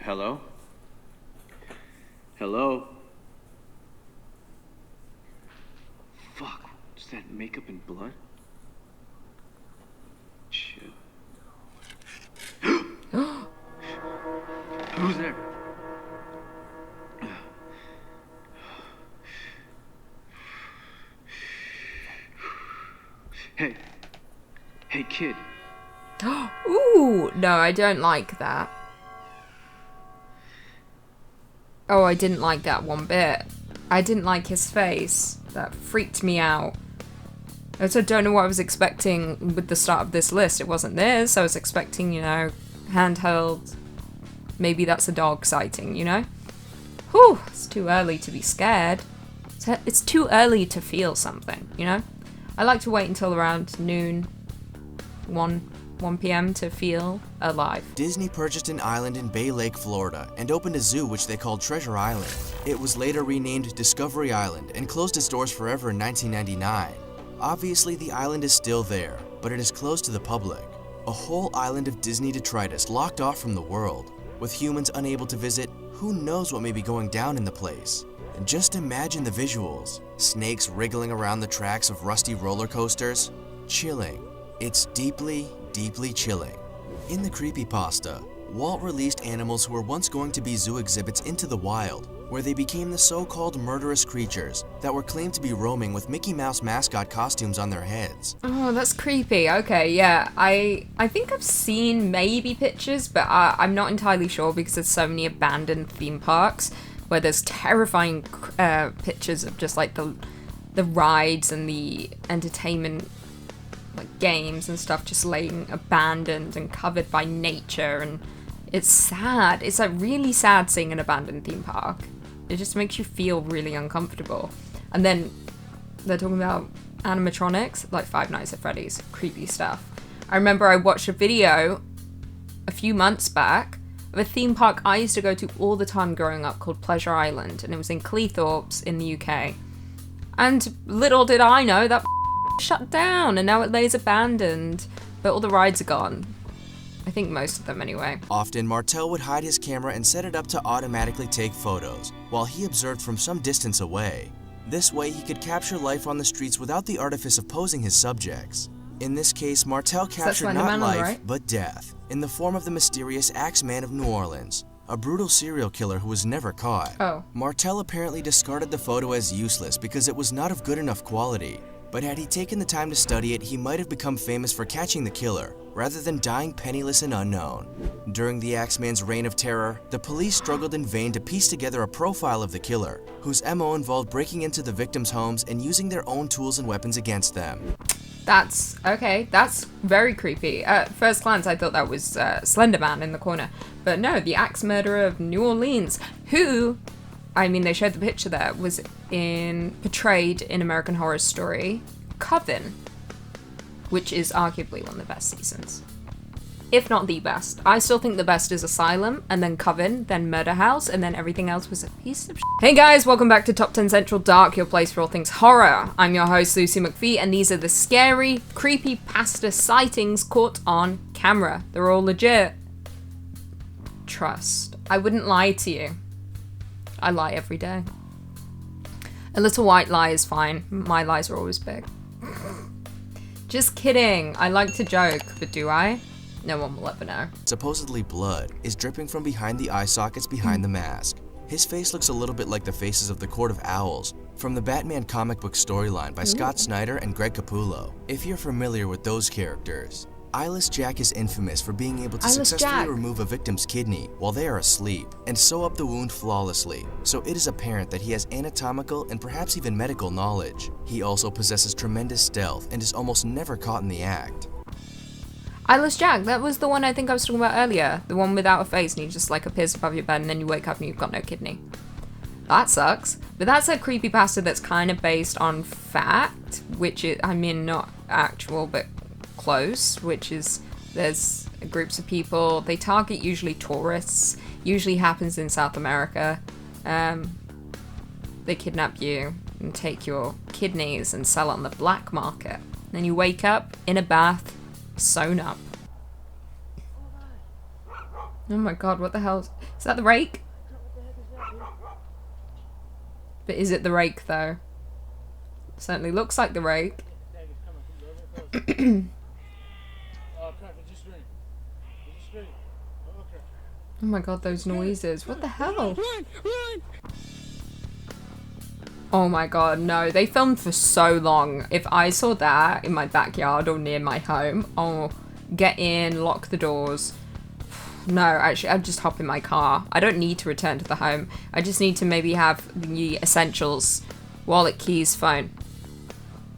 Hello? Hello? Fuck, is that makeup and blood? Shit. Who's there? Hey. Hey, kid. Ooh, no, I don't like that. Oh, I didn't like that one bit. I didn't like his face. That freaked me out. I also don't know what I was expecting with the start of this list. It wasn't this. I was expecting, you know, handheld. Maybe that's a dog sighting, you know? Whew, it's too early to be scared. It's too early to feel something, you know? I like to wait until around noon, 1 p.m. to feel alive. Disney purchased an island in Bay Lake, Florida, and opened a zoo which they called Treasure Island. It was later renamed Discovery Island and closed its doors forever in 1999. Obviously, the island is still there, but it is closed to the public. A whole island of Disney detritus locked off from the world. With humans unable to visit, who knows what may be going down in the place? Just imagine the visuals. Snakes wriggling around the tracks of rusty roller coasters. Chilling. It's deeply, deeply chilling. In the Creepypasta, Walt released animals who were once going to be zoo exhibits into the wild, where they became the so-called murderous creatures that were claimed to be roaming with Mickey Mouse mascot costumes on their heads. Oh, that's creepy. Okay, yeah. I think I've seen maybe pictures, but I'm not entirely sure because there's so many abandoned theme parks where there's terrifying pictures of just like the rides and the entertainment like games and stuff just laying abandoned and covered by nature, and it's sad. It's like really sad seeing an abandoned theme park. It just makes you feel really uncomfortable. And then they're talking about animatronics, like Five Nights at Freddy's, creepy stuff. I remember I watched a video a few months back of a theme park I used to go to all the time growing up called Pleasure Island, and it was in Cleethorpes in the UK. And little did I know that shut down and now it lays abandoned, but all the rides are gone. I think most of them anyway. Often, Martel would hide his camera and set it up to automatically take photos, while he observed from some distance away. This way, he could capture life on the streets without the artifice of posing his subjects. In this case, Martel captured not life, but death, in the form of the mysterious Axeman of New Orleans, a brutal serial killer who was never caught. Oh. Martel apparently discarded the photo as useless because it was not of good enough quality. But had he taken the time to study it, he might have become famous for catching the killer, rather than dying penniless and unknown. During the Axeman's reign of terror, the police struggled in vain to piece together a profile of the killer, whose MO involved breaking into the victims' homes and using their own tools and weapons against them. That's very creepy. At first glance, I thought that was Slenderman in the corner. But no, the axe murderer of New Orleans, who, I mean, they showed the picture there, was portrayed in American Horror Story Coven, which is arguably one of the best seasons. If not the best. I still think the best is Asylum, and then Coven, then Murder House, and then everything else was a piece of shit. Hey guys, welcome back to Top 10 Central Dark, your place for all things horror. I'm your host, Lucy McPhee, and these are the scary, creepypasta sightings caught on camera. They're all legit. Trust. I wouldn't lie to you. I lie every day. A little white lie is fine. My lies are always big. Just kidding. I like to joke, but do I? No one will ever know. Supposedly blood is dripping from behind the eye sockets behind the mask. His face looks a little bit like the faces of the Court of Owls from the Batman comic book storyline by Scott Snyder and Greg Capullo, if you're familiar with those characters. Eyeless Jack is infamous for being able to successfully remove a victim's kidney while they are asleep and sew up the wound flawlessly, so it is apparent that he has anatomical and perhaps even medical knowledge. He also possesses tremendous stealth and is almost never caught in the act. Eyeless Jack, that was the one I think I was talking about earlier. The one without a face and he just like appears above your bed and then you wake up and you've got no kidney. That sucks. But that's a creepypasta that's kind of based on fact, which is, I mean, not actual, but close, which is there's groups of people, they target usually tourists, usually happens in South America. They kidnap you and take your kidneys and sell on the black market. Then you wake up in a bath, sewn up. Oh my god, what the hell? Is that the rake? But is it the rake, though? Certainly looks like the rake. Oh my god, those noises. What the hell? Oh my god, no. They filmed for so long. If I saw that in my backyard or near my home, oh, get in, lock the doors. No, actually, I'd just hop in my car. I don't need to return to the home. I just need to maybe have the essentials. Wallet, keys, phone.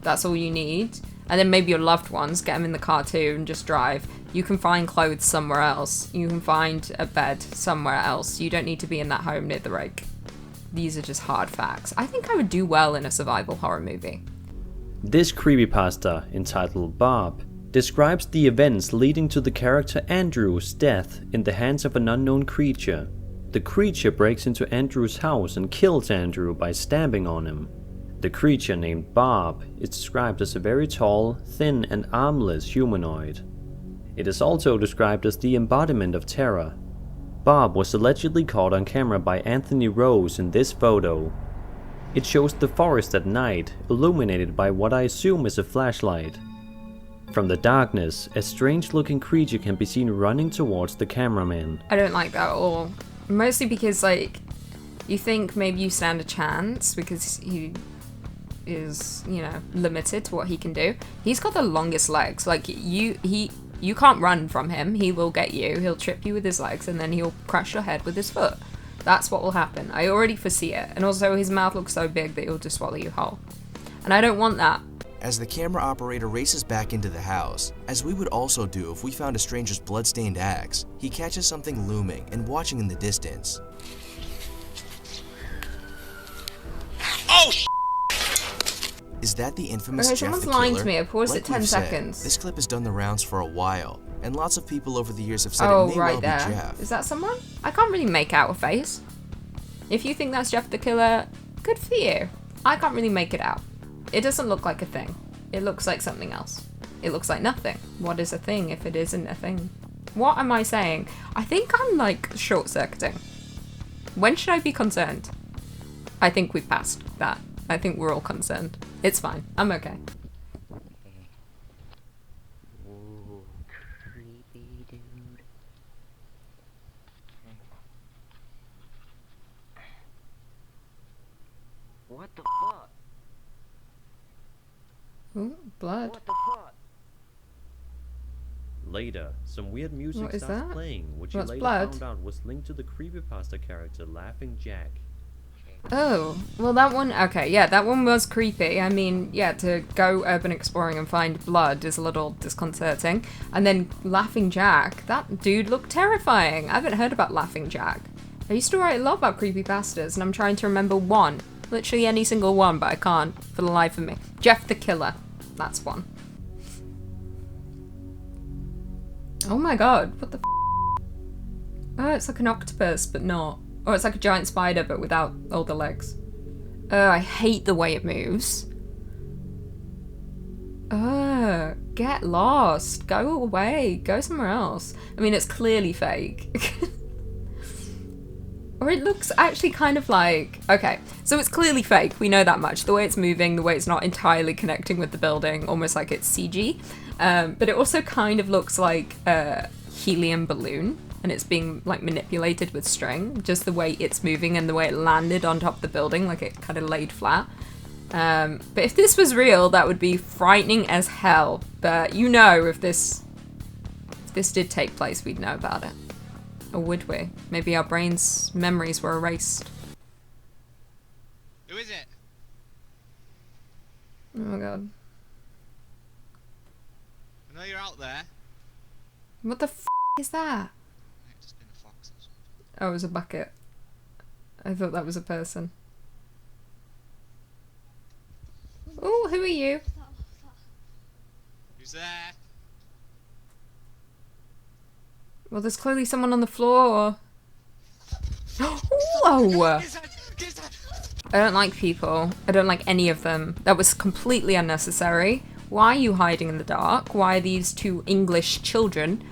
That's all you need. And then maybe your loved ones, get them in the car too and just drive. You can find clothes somewhere else. You can find a bed somewhere else. You don't need to be in that home near the rake. These are just hard facts. I think I would do well in a survival horror movie. This creepypasta, entitled Bob, describes the events leading to the character Andrew's death in the hands of an unknown creature. The creature breaks into Andrew's house and kills Andrew by stamping on him. The creature, named Bob, is described as a very tall, thin and armless humanoid. It is also described as the embodiment of terror. Bob was allegedly caught on camera by Anthony Rose in this photo. It shows the forest at night, illuminated by what I assume is a flashlight. From the darkness, a strange-looking creature can be seen running towards the cameraman. I don't like that at all. Mostly because, like, you think maybe you stand a chance because he is, you know, limited to what he can do. He's got the longest legs. Like, you can't run from him. He will get you. He'll trip you with his legs and then he'll crush your head with his foot. That's what will happen. I already foresee it. And also his mouth looks so big that he'll just swallow you whole. And I don't want that. As the camera operator races back into the house, as we would also do if we found a stranger's bloodstained axe, he catches something looming and watching in the distance. Oh, Is that the infamous Okay, Jeff someone's the lying Killer? to me. I paused Like at 10 we've said, seconds. This clip has done the rounds for a while, and lots of people over the years have said Oh, it may right well there. be Jeff. Is that someone? I can't really make out a face. If you think that's Jeff the Killer, good for you. I can't really make it out. It doesn't look like a thing. It looks like something else. It looks like nothing. What is a thing if it isn't a thing? What am I saying? I think I'm like short-circuiting. When should I be concerned? I think we've passed that. I think we're all concerned. It's fine. I'm okay. Ooh, creepy dude. What the fuck? Ooh, blood. What the fuck? Later, some weird music What is starts that? playing, which you What's later blood? found out was linked to the creepypasta character Laughing Jack. Oh, well that one, okay, yeah, that one was creepy. I mean, yeah, to go urban exploring and find blood is a little disconcerting. And then Laughing Jack, that dude looked terrifying. I haven't heard about Laughing Jack. I used to write a lot about creepypastas, and I'm trying to remember one. Literally any single one, but I can't for the life of me. Jeff the Killer, that's one. Oh my god, what the f***? Oh, it's like an octopus, but not. Or it's like a giant spider, but without all the legs. Oh, I hate the way it moves. Oh, get lost. Go away. Go somewhere else. I mean, it's clearly fake. Or it looks actually kind of like... Okay, so it's clearly fake. We know that much. The way it's moving, the way it's not entirely connecting with the building, almost like it's CG. But it also kind of looks like a helium balloon. And it's being like manipulated with string, just the way it's moving and the way it landed on top of the building, like it kind of laid flat. But if this was real, that would be frightening as hell. But you know, if this did take place, we'd know about it. Or would we? Maybe our brains' memories were erased. Who is it? Oh my god. I know you're out there. What the f*** is that? It's just been a fox or something. Oh, it was a bucket. I thought that was a person. Oh, who are you? Who's there? Well, there's clearly someone on the floor. Whoa! Get that! I don't like people. I don't like any of them. That was completely unnecessary. Why are you hiding in the dark? Why are these two English children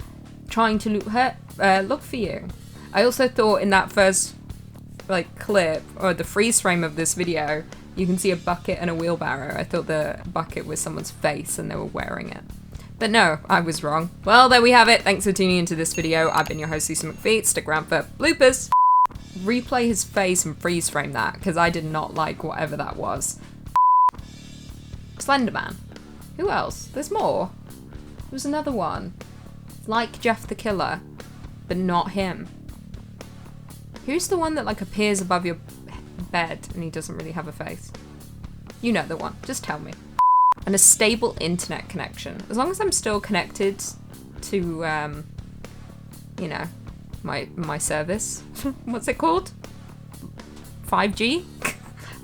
trying to look for you. I also thought in that first like clip or the freeze frame of this video, you can see a bucket and a wheelbarrow. I thought the bucket was someone's face and they were wearing it. But no, I was wrong. Well, there we have it. Thanks for tuning into this video. I've been your host, Lisa McPhee. Stick around for bloopers. Replay his face and freeze frame that, because I did not like whatever that was. Slenderman. Who else? There's more. There was another one. Like Jeff the Killer, but not him. Who's the one that like appears above your bed and he doesn't really have a face? You know the one. Just tell me. And a stable internet connection. As long as I'm still connected to, you know, my service. What's it called? 5G?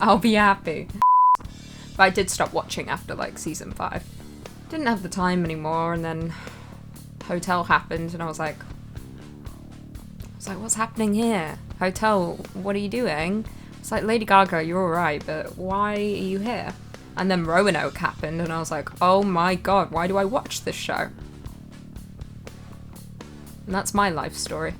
I'll be happy. But I did stop watching after like season 5. Didn't have the time anymore, and then Hotel happened and I was like, what's happening here? Hotel, what are you doing? It's like, Lady Gaga, you're alright, but why are you here? And then Roanoke happened and I was like, oh my god, why do I watch this show? And that's my life story.